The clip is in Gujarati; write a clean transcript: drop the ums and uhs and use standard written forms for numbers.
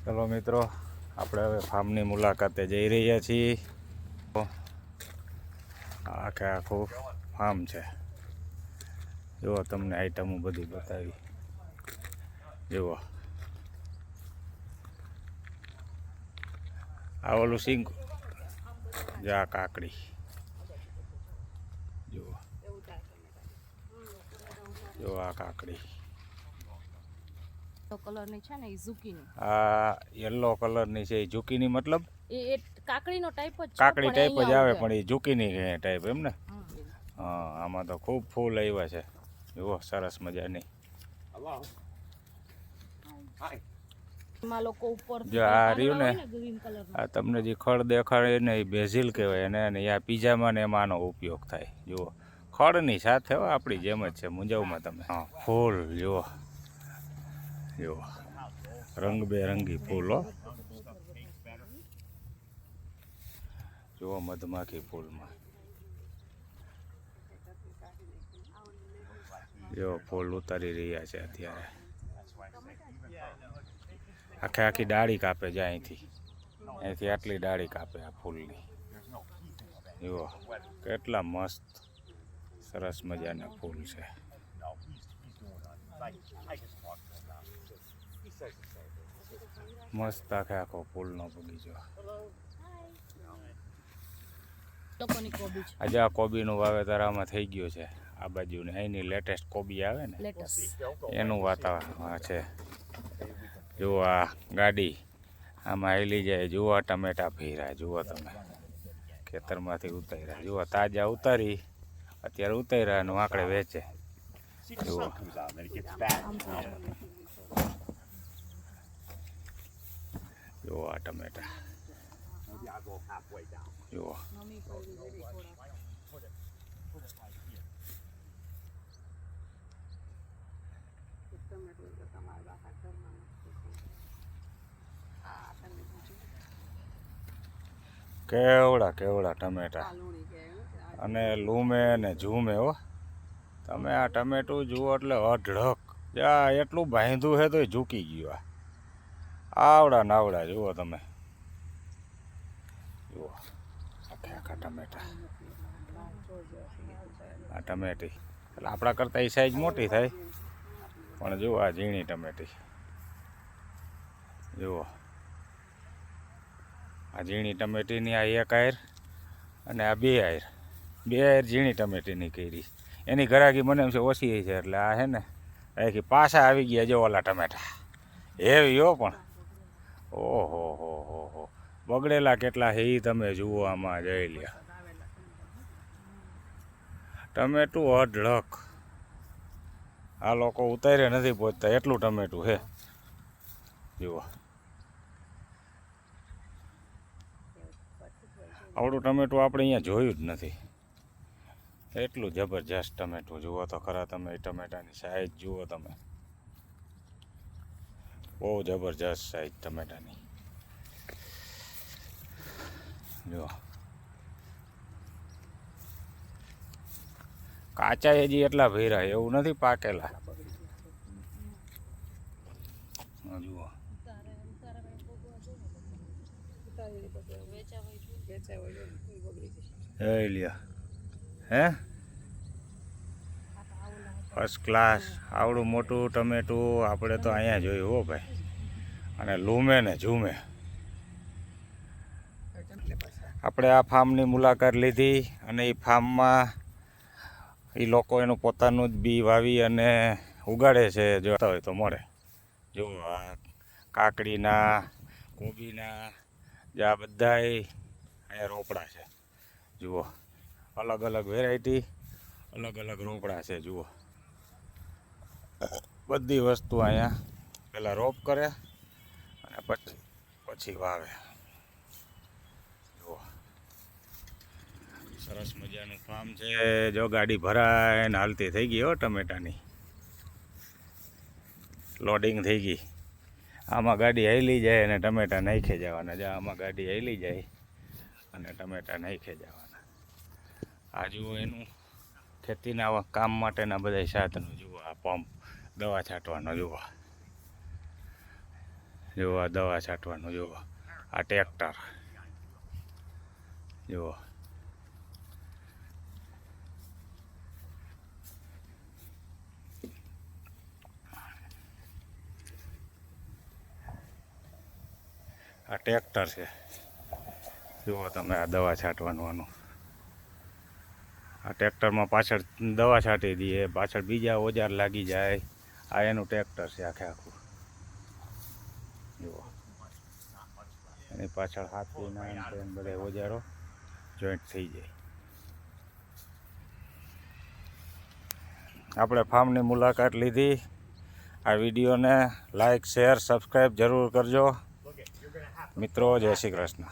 ચલો મિત્રો, આપણે હવે ફાર્મની મુલાકાતે જઈ રહ્યા છીએ. આખે આખું ફાર્મ છે. જુઓ, તમને આઈટમો બધી બતાવી. જુઓ, આ ઓલું સિંગ, જા કાકડી. જુઓ, જો આ કાકડી. કલરની છે ને, એ ઝુકીની. આ યલો કલરની છે, એ ઝુકીની મતલબ એ કાકડીનો ટાઈપ જ છે, કાકડી પણ ટાઈપ જ અહીંયા આવે, ઉગે. પણ એ ઝુકીની ટાઈપ એમ ને. હા, આમાં તો ખૂબ ફૂલ આવ્યા છે. જુઓ, સરસ મજાની. એમાં લોકો ઉપર જો આ રહ્યું ને, ગ્રીન કલરનો. આ તમને જે ખડ દેખાડે ને, એ બેઝિલ કહેવાય અને આ પીઝામાં ને એમાં આનો ઉપયોગ થાય. જુઓ, ખડની સાથે હો, આપણી જેમ જ છે મુંજાવમાં તમે. હા, ફૂલ જુઓ, જુઓ, રંગબેરંગી ફૂલ હો. જુઓ, મધમાખી ફૂલમાં. જો ફૂલ ઉતારી રહ્યા છે અત્યારે. આખે આખી ડાળી કાપે છે અહીંથી આટલી ડાળી કાપે આ ફૂલની. જુઓ, કેટલા મસ્ત સરસ મજાના ફૂલ છે. મસ્ત આખે આખો ફૂલનો બગીચો. આજે આ કોબીનું વાવેતર આમાં થઈ ગયું છે. આ બાજુ ને અહીંની લેટેસ્ટ કોબી આવે ને, એનું વાતાવરણ છે. જુઓ, આ ગાડી આમાં હેલી જાય. જુઓ, ટમેટા ભીરા. જુઓ તમે, ખેતરમાંથી ઉતાર્યા. જુઓ, તાજા ઉતારી, અત્યારે ઉતાર્યા અને આંકડે વેચે. જુઓ, જુઓ આ ટમેટા. જુઓ, કેવડા કેવડા ટમેટા અને લૂમે ને ઝૂમે હો. તમે આ ટમેટું જુઓ એટલે અઢળક. જા એટલું બાંધ્યું છે તો ઝૂકી ગયું. આવડા નાવડા જુઓ તમે. જુઓ, આખા આખા ટમેટા. આ ટમેટી એટલે આપણા કરતાં એ સાઈઝ મોટી થાય, પણ જુઓ આ ઝીણી ટમેટી. જુઓ, આ ઝીણી ટમેટીની આ એક આયર અને આ બે આયર ઝીણી ટમેટીની કરી. એની ઘરાકી મને એમ છે ઓછી છે, એટલે આ છે ને આખી પાછા આવી ગયા. જો ઓલા ટમેટા એવી હો, પણ ઓહો હો હો હો, બગડેલા કેટલા છે એ તમે જુઓ. આમાં જઈ લ્યા ટમેટું અઢળક. આ લોકો ઉતારે નથી પહોંચતા એટલું ટમેટું છે. જુઓ, આવડું ટમેટું આપણે અહીંયા જોયું જ નથી. એટલું જબરજસ્ત ટમેટું. જુઓ તો ખરા તમે, ટમેટાની સાઈઝ જુઓ તમે. બહુ જબરજસ્ત સાઈઝ ટમેટાની. જુઓ, કાચા હજી એટલા ભેરા, એવું નથી પાકેલા. જુઓ, જઈ લ્યો. હે, ફર્સ્ટ ક્લાસ. આવડું મોટું ટમેટું આપણે તો અહીંયા જોયું હો ભાઈ. અને લૂમે ને ઝૂમે. આપણે આ ફાર્મની મુલાકાત લીધી અને એ ફાર્મમાં એ લોકો એનું પોતાનું જ બી વાવી અને ઉગાડે છે. જોતા હોય તો મળે. જુઓ, આ કાકડીના, કોબીના, જે આ બધાય અહીંયા રોપડા છે. જુઓ, અલગ અલગ વેરાયટી, અલગ અલગ રોપડા છે. જુઓ, બધી વસ્તુ અહીંયા પહેલાં રોપ કરે અને પછી વાવે. જુઓ, સરસ મજાનું ફાર્મ છે. જો ગાડી ભરાય ને હાલતી થઈ ગઈ હો ટમેટાની. લોડિંગ થઈ ગઈ. આમાં ગાડી હાલી જાય અને ટમેટા નાખી જવાના. જા આમાં ગાડી હાલી જાય અને ટમેટા નાખી જવાના. આ જુઓ, એનું ખેતીના કામ માટેના બધા સાધનો. જુઓ, આ પંપ, દવા છાંટવાનો. જુઓ, જુઓ આ દવા છાંટવાનું, જુઓ આ ટ્રેક્ટર, જુઓ આ ટ્રેક્ટર છે. જુઓ તમે આ દવા છાંટવાનું આનું. આ ટ્રેક્ટરમાં પાછળ દવા છાંટી દઈએ, પાછળ બીજા ઓજાર લાગી જાય. આ એનું ટ્રેક્ટર છે આખે આખું. જુઓ એની પાછળ હાથીના બધા ઓજારો જોઈન્ટ થઈ જાય. આપણે ફાર્મની મુલાકાત લીધી. આ વિડીયોને લાઈક, શેર, સબસ્ક્રાઈબ જરૂર કરજો મિત્રો. જય શ્રી કૃષ્ણ.